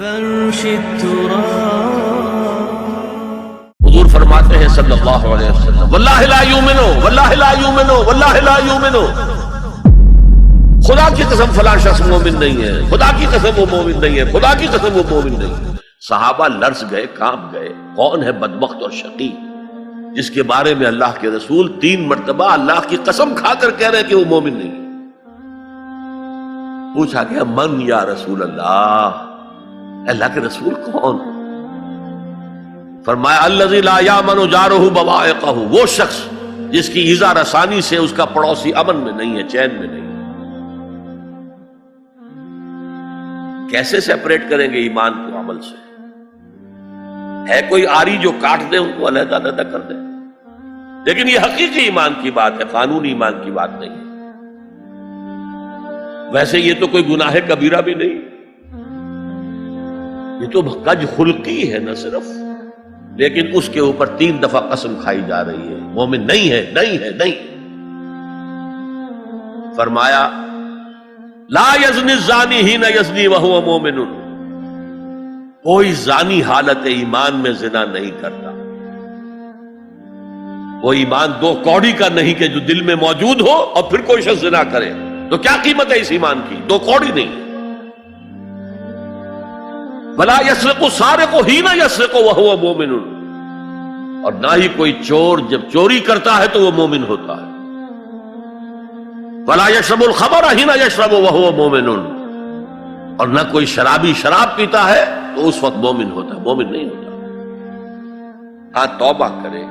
فرش التراب. حضور فرماتے ہیں صلی اللہ علیہ وسلم واللہ لا یؤمنو واللہ لا یؤمنو واللہ لا یؤمنو، خدا کی قسم فلاں شخص مومن نہیں ہے، خدا کی قسم وہ مومن نہیں ہے، خدا کی قسم وہ مومن نہیں ہے. صحابہ لرز گئے، کانپ گئے. کون ہے بدبخت اور شقی جس کے بارے میں اللہ کے رسول 3 مرتبہ اللہ کی قسم کھا کر کہہ رہے ہیں کہ وہ مومن نہیں ہے؟ پوچھا گیا من یا رسول اللہ، اللہ کے رسول کون؟ فرمایا الذی لا یامن جارہ بوائقہ، وہ شخص جس کی ایذا رسانی سے اس کا پڑوسی امن میں نہیں ہے، چین میں نہیں ہے. کیسے سیپریٹ کریں گے ایمان کو عمل سے؟ ہے کوئی آری جو کاٹ دے ان کو علیحدہ علیحدہ کر دے؟ لیکن یہ حقیقی ایمان کی بات ہے، قانونی ایمان کی بات نہیں ہے. ویسے یہ تو کوئی گناہ کبیرہ بھی نہیں، یہ تو کج خلقی ہے نہ صرف، لیکن اس کے اوپر 3 دفعہ قسم کھائی جا رہی ہے مومن نہیں ہے، نہیں ہے، نہیں. فرمایا لا یزنی الزانی حین یزنی وہو مومن، کوئی زانی حالت ایمان میں زنا نہیں کرتا. وہ ایمان 2 کوڑی کا نہیں کہ جو دل میں موجود ہو اور پھر کوئی شخص زنا کرے، تو کیا قیمت ہے اس ایمان کی؟ 2 کوڑی نہیں. ولا یسرق السارق حین یسرق وہو مومن، اور نہ ہی کوئی چور جب چوری کرتا ہے تو وہ مومن ہوتا ہے. ولا یشرب الخمر حین یشرب وہو مومن، اور نہ کوئی شرابی شراب پیتا ہے تو اس وقت مومن ہوتا ہے، مومن نہیں ہوتا. ہاں توبہ کرے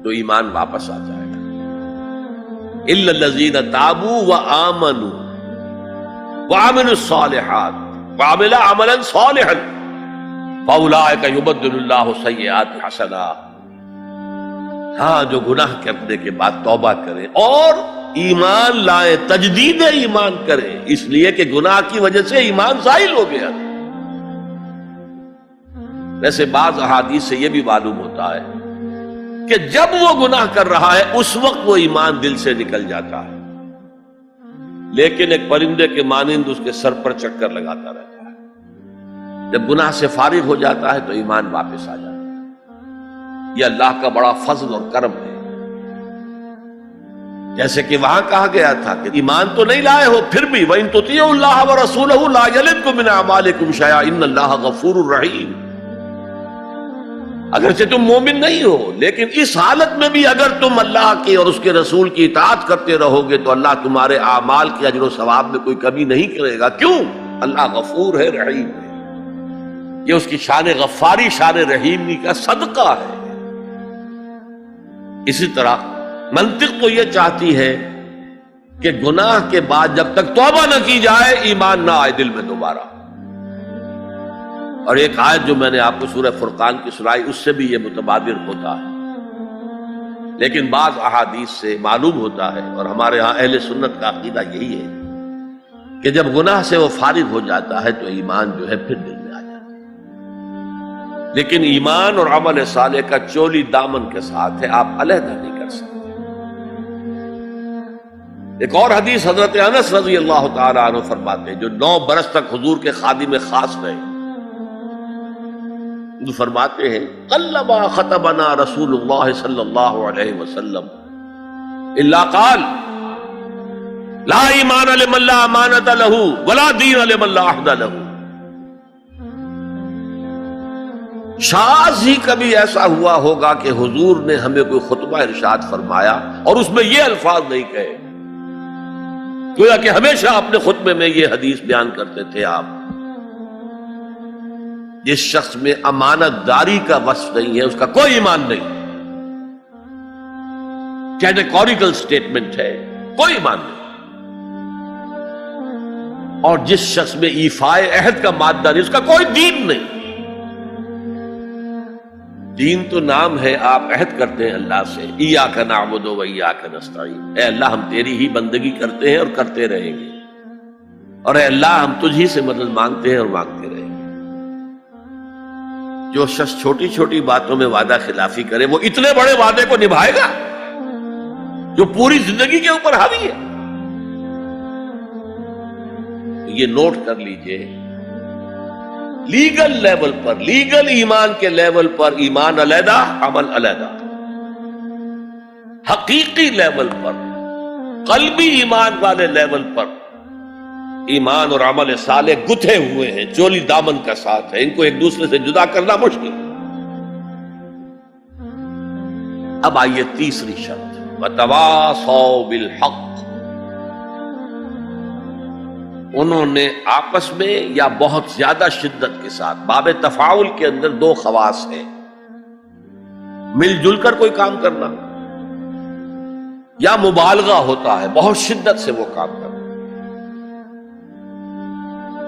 تو ایمان واپس آ جائے گا. الا الذین تابوا وآمنوا وعملوا الصالحات وعملوا عملا صالحا فاولئک یبدل اللہ سیئات حسنات. ہاں جو گناہ کرنے کے بعد توبہ کرے اور ایمان لائے، تجدید ایمان کرے، اس لیے کہ گناہ کی وجہ سے ایمان زائل ہو گیا. ویسے بعض احادیث سے یہ بھی معلوم ہوتا ہے کہ جب وہ گناہ کر رہا ہے اس وقت وہ ایمان دل سے نکل جاتا ہے، لیکن ایک پرندے کے مانند اس کے سر پر چکر لگاتا رہتا ہے. جب گناہ سے فارغ ہو جاتا ہے تو ایمان واپس آ جاتا ہے. یہ اللہ کا بڑا فضل اور کرم ہے. جیسے کہ وہاں کہا گیا تھا کہ ایمان تو نہیں لائے ہو پھر بھی وَإِن تُطِيعُوا اللَّهَ وَرَسُولَهُ لَا يَلِدْكُم مِّنْ أَعْمَالِكُمْ شَيْئًا إِنَّ اللَّهَ غَفُورٌ رَحِيمٌ. اگرچہ تم مومن نہیں ہو، لیکن اس حالت میں بھی اگر تم اللہ کی اور اس کے رسول کی اطاعت کرتے رہو گے تو اللہ تمہارے اعمال کے اجر و ثواب میں کوئی کمی نہیں کرے گا. کیوں؟ اللہ غفور ہے، رحیم ہے. یہ اس کی شان غفاری، شان رحیمی کا صدقہ ہے. اسی طرح منطق تو یہ چاہتی ہے کہ گناہ کے بعد جب تک توبہ نہ کی جائے ایمان نہ آئے دل میں دوبارہ. اور ایک آیت جو میں نے آپ کو سورہ فرقان کی سنائی اس سے بھی یہ متبادر ہوتا ہے، لیکن بعض احادیث سے معلوم ہوتا ہے اور ہمارے ہاں اہل سنت کا عقیدہ یہی ہے کہ جب گناہ سے وہ فارغ ہو جاتا ہے تو ایمان جو ہے پھر دل میں آ جاتا ہے. لیکن ایمان اور عمل صالح کا چولی دامن کے ساتھ ہے، آپ علیحدہ نہیں کر سکتے. ایک اور حدیث حضرت انس رضی اللہ تعالی عنہ فرماتے ہیں جو 9 برس تک حضور کے خادم خاص رہے. فرماتے ہیں قلما خطبنا رسول اللہ صلی اللہ علیہ وسلم الا قال لا ایمان لمن لا امانۃ له ولا دین لمن لا عہد له. شاذ ہی کبھی ایسا ہوا ہوگا کہ حضور نے ہمیں کوئی خطبہ ارشاد فرمایا اور اس میں یہ الفاظ نہیں کہے، گویا کہ ہمیشہ اپنے خطبے میں یہ حدیث بیان کرتے تھے آپ. جس شخص میں امانت داری کا وصف نہیں ہے اس کا کوئی ایمان نہیں. کیٹیگوریکل سٹیٹمنٹ ہے، کوئی ایمان نہیں. اور جس شخص میں ایفائے عہد کا مادہ نہیں اس کا کوئی دین نہیں. دین تو نام ہے، آپ عہد کرتے ہیں اللہ سے ایاک نعبد و ایاک نستعین، اے اللہ ہم تیری ہی بندگی کرتے ہیں اور کرتے رہیں گے، اور اے اللہ ہم تجھ ہی سے مدد مانگتے ہیں اور مانگتے رہیں گے. جو شخص چھوٹی چھوٹی باتوں میں وعدہ خلافی کرے وہ اتنے بڑے وعدے کو نبھائے گا جو پوری زندگی کے اوپر حاوی ہے. یہ نوٹ کر لیجئے، لیگل لیول پر، لیگل ایمان کے لیول پر ایمان علیحدہ، عمل علیحدہ، حقیقی لیول پر، قلبی ایمان والے لیول پر ایمان اور عمل صالح گتھے ہوئے ہیں، چولی دامن کا ساتھ ہے، ان کو ایک دوسرے سے جدا کرنا مشکل ہے۔ اب آئیے تیسری شرط، وَتَوَاصَوْا بِالْحَقِّ، انہوں نے آپس میں یا بہت زیادہ شدت کے ساتھ، باب تفاعل کے اندر دو خواص ہیں، مل جل کر کوئی کام کرنا یا مبالغہ ہوتا ہے، بہت شدت سے وہ کام کرنا۔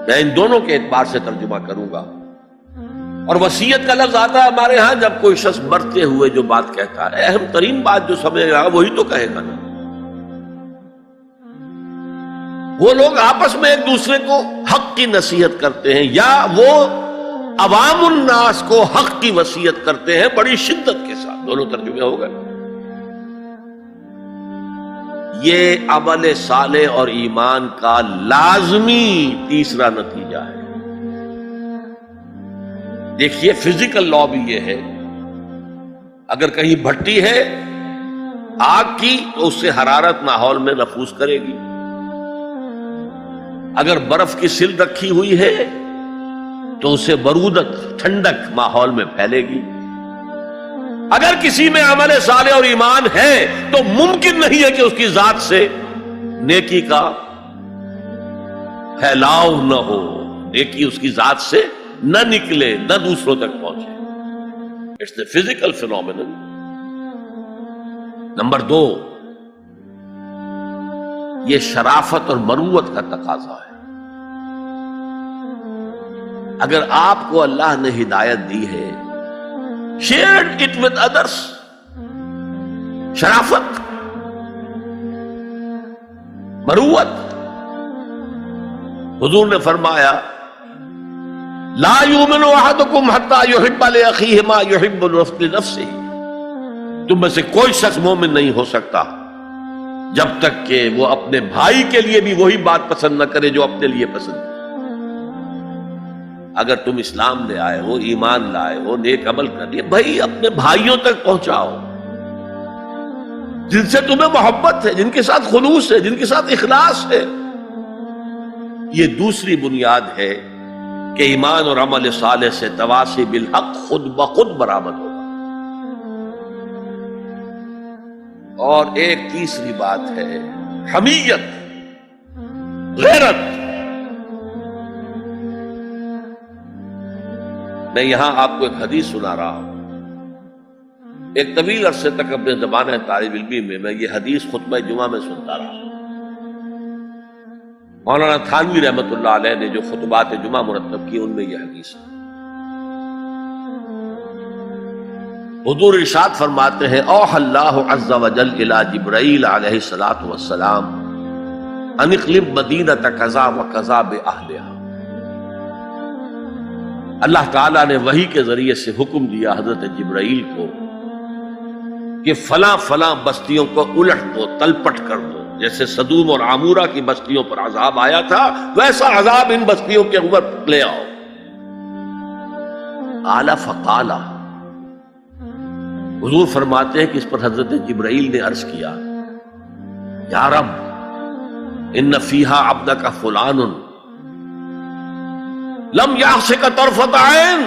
میں ان دونوں کے اعتبار سے ترجمہ کروں گا، اور وصیت کا لفظ آتا ہے ہمارے ہاں جب کوئی شخص مرتے ہوئے جو بات کہتا ہے، اہم ترین بات جو سمجھ رہا وہی تو کہے گا نا۔ وہ لوگ آپس میں ایک دوسرے کو حق کی نصیحت کرتے ہیں، یا وہ عوام الناس کو حق کی وصیت کرتے ہیں بڑی شدت کے ساتھ، دونوں ترجمے ہو گئے۔ یہ عمل صالح اور ایمان کا لازمی تیسرا نتیجہ ہے۔ دیکھیے فزیکل لا بھی یہ ہے، اگر کہیں بھٹی ہے آگ کی تو اس سے حرارت ماحول میں نفوذ کرے گی، اگر برف کی سل رکھی ہوئی ہے تو اسے برودت، ٹھنڈک ماحول میں پھیلے گی۔ اگر کسی میں عمل صالح اور ایمان ہے تو ممکن نہیں ہے کہ اس کی ذات سے نیکی کا پھیلاؤ نہ ہو، نیکی اس کی ذات سے نہ نکلے، نہ دوسروں تک پہنچے۔ It's a physical phenomenon. Number 2، یہ شرافت اور مروت کا تقاضا ہے۔ اگر آپ کو اللہ نے ہدایت دی ہے، شیئر اٹ ود ادرس۔ شرافت، مروت، حضور نے فرمایا لا یؤمن احدکم حتی یحب لاخیہ ما یحب لنفسہ، تم میں سے کوئی شخص مومن نہیں ہو سکتا جب تک کہ وہ اپنے بھائی کے لیے بھی وہی بات پسند نہ کرے جو اپنے لیے پسند ہے۔ اگر تم اسلام لے آئے ہو، ایمان لائے ہو، نیک عمل کر لیے، بھائی اپنے بھائیوں تک پہنچاؤ جن سے تمہیں محبت ہے، جن کے ساتھ خلوص ہے، جن کے ساتھ اخلاص ہے۔ یہ دوسری بنیاد ہے کہ ایمان اور عمل صالح سے تواصی بالحق خود بخود برآمد ہوگا۔ اور ایک تیسری بات ہے حمیت، غیرت۔ میں یہاں آپ کو ایک حدیث سنا رہا ہوں۔ ایک طویل عرصے تک اپنے زمانہ طالب علمی میں یہ حدیث خطبہ جمعہ میں سنتا رہا۔ مولانا تھانوی رحمۃ اللہ علیہ نے جو خطبات جمعہ مرتب کی ان میں یہ حدیث ہے۔ حضور ارشاد فرماتے ہیں اوحى اللہ عز وجل الى جبرائیل علیہ الصلوۃ والسلام ان اقلب مدینۃ کذا وکذا باہلھا۔ اللہ تعالیٰ نے وحی کے ذریعے سے حکم دیا حضرت جبرائیل کو کہ فلاں فلاں بستیوں کو الٹ دو، تلپٹ کر دو۔ جیسے صدوم اور عامورہ کی بستیوں پر عذاب آیا تھا، ویسا عذاب ان بستیوں کے اوپر لے آؤ۔ اعلی فقالا، حضور فرماتے ہیں کہ اس پر حضرت جبرائیل نے عرض کیا یا رب ان فیہا عبدک فلان لم یعصک طرفۃ عین۔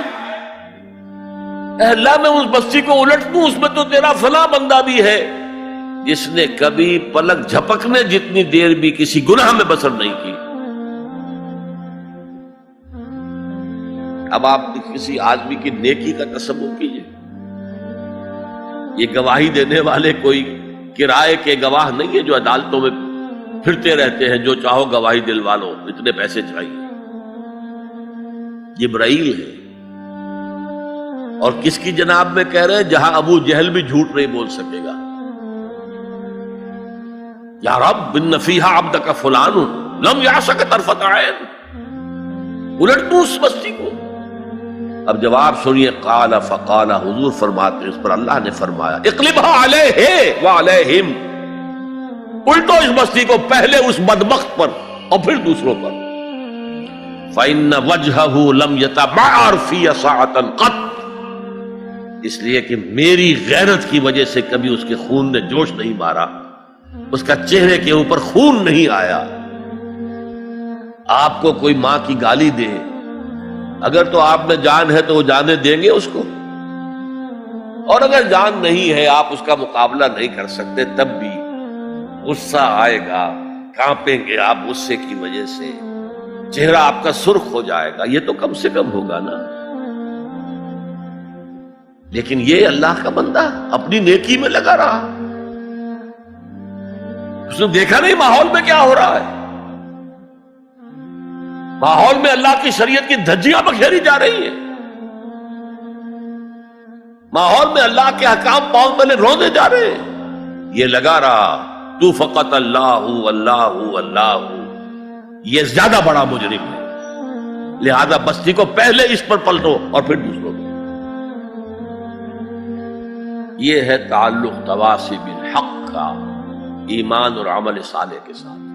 اے اللہ میں اس بستی کو الٹ دوں، اس میں تو تیرا فلاں بندہ بھی ہے جس نے کبھی پلک جھپکنے جتنی دیر بھی کسی گناہ میں بسر نہیں کی۔ اب آپ کسی آدمی کی نیکی کا تصور کیجئے، یہ گواہی دینے والے کوئی کرائے کے گواہ نہیں ہے جو عدالتوں میں پھرتے رہتے ہیں، جو چاہو گواہی دلوا لو، اتنے پیسے چاہیے۔ جبرائیل ہے، اور کس کی جناب میں کہہ رہے ہیں؟ جہاں ابو جہل بھی جھوٹ نہیں بول سکے گا۔ یا رب ان فیہا عبدک فلان لم یعصک طرفۃ عین، الٹ دوں اس بستی کو۔ اب جواب سنیے، قال فقال، حضور فرماتے ہیں اس پر اللہ نے فرمایا اقلبها علیہ وعلیہم، الٹو اس بستی کو، پہلے اس بدبخت پر اور پھر دوسروں پر۔ فَإِنَّ وَجْهَهُ لَمْ يَتَبَعَّرْ فِي سَاعَةً قَطْ، اس لیے کہ میری غیرت کی وجہ سے کبھی اس کے خون نے جوش نہیں مارا، اس کا چہرے کے اوپر خون نہیں آیا۔ آپ کو کوئی ماں کی گالی دے، اگر تو آپ میں جان ہے تو وہ جانے دیں گے اس کو، اور اگر جان نہیں ہے، آپ اس کا مقابلہ نہیں کر سکتے، تب بھی غصہ آئے گا، کانپیں گے آپ غصے کی وجہ سے، چہرہ آپ کا سرخ ہو جائے گا، یہ تو کم سے کم ہوگا نا۔ لیکن یہ اللہ کا بندہ اپنی نیکی میں لگا رہا، اس نے دیکھا نہیں ماحول میں کیا ہو رہا ہے، ماحول میں اللہ کی شریعت کی دھجیاں بکھیری جا رہی ہیں، ماحول میں اللہ کے احکام پاؤں تلے روندے جا رہے ہیں، یہ لگا رہا تو فقط اللہ اللہ اللہ، یہ زیادہ بڑا مجرم ہے، لہذا بستی کو پہلے اس پر پلٹو اور پھر دوسروں کو۔ یہ ہے تعلق تواصی بالحق کا ایمان اور عمل صالح کے ساتھ۔